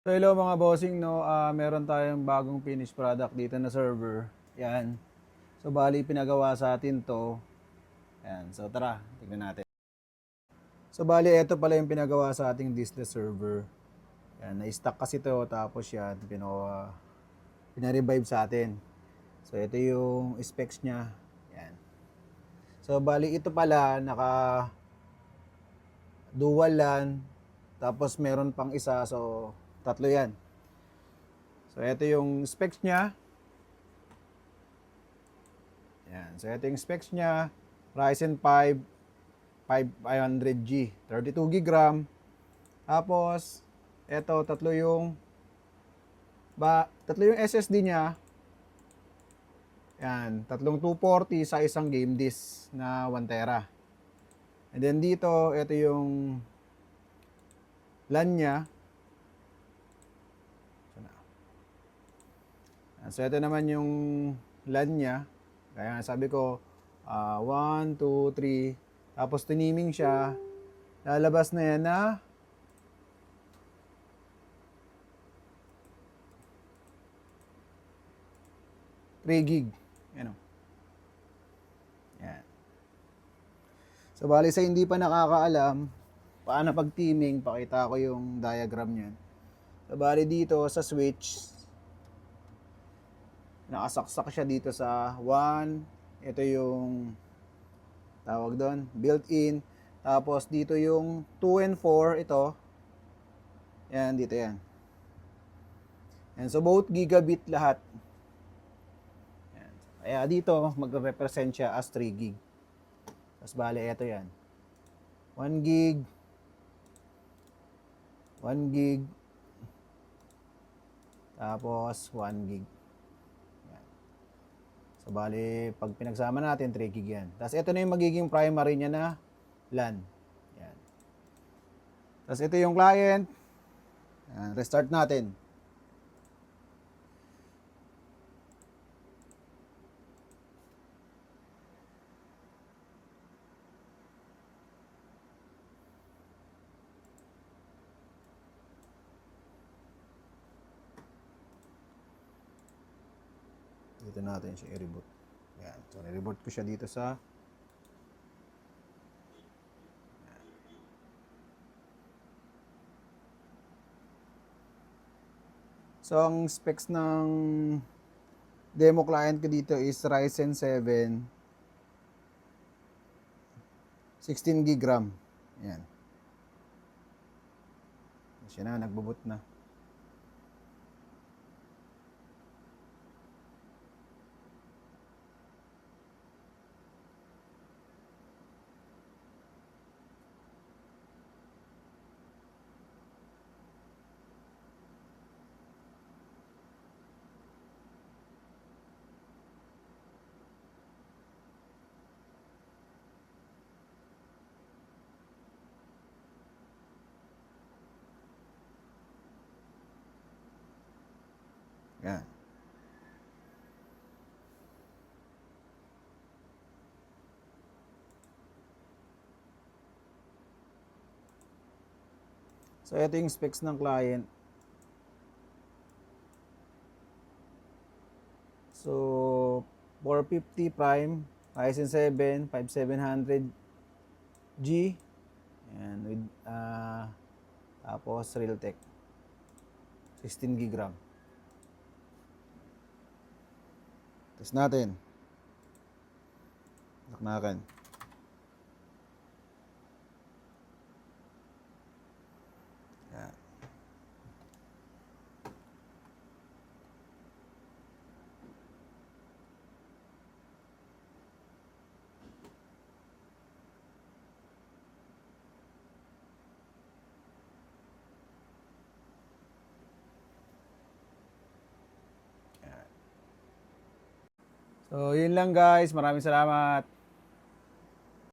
So hello mga bossing, no, meron tayong bagong finished product dito na server. Yan. So bali pinagawa sa atin to. Yan. So tara, tignan natin. So bali ito pala yung pinagawa sa ating Display server. Yan, na-stock kasi to tapos yan pina-revive sa atin. So ito yung specs niya. Yan. So bali ito pala naka dual LAN tapos meron pang isa, so tatlo yan. So ito yung specs niya. Yan. So ito yung specs niya. Ryzen 5 5500G, 32 GB RAM. Tapos ito tatlo yung SSD niya. Yan, tatlong 240 sa isang game disk na 1 tera. And then dito, ito yung LAN niya. So ito naman yung LAN niya. Kaya sabi ko, 1, 2, 3. Tapos tiniming siya. Lalabas na yan na 3 gig. Yan o. Yan. So bali sa hindi pa nakakaalam, paano pag-teaming, pakita ko yung diagram niyan. So bali dito sa switch, nakasaksak siya dito sa 1. Ito yung tawag doon, built-in. Tapos dito yung 2 and 4, ito. Yan, dito yan. And so both gigabit lahat. Yan. Kaya dito, magre-represent siya as 3 gig. Tapos bale, ito yan. 1 gig. 1 gig. Tapos 1 gig. So, bali, pag pinagsama natin, 3 gig yan. Tapos, ito na yung magiging primary niya na LAN. Yan. Tapos, ito yung client. Yan. Restart natin. Dito natin siya i-reboot. Yan. So, i-reboot ko siya dito sa So, ang specs ng demo client ko dito is Ryzen 7 16 gig RAM. Yan. Siya na, nagbo-boot na. Yan. So, ito yung specs ng client. So, 450 Prime, Ryzen 7, 5700G, and with, tapos Realtek, 16 gig RAM. Test natin. Naknakan. Yan. So, yun lang guys. Maraming salamat.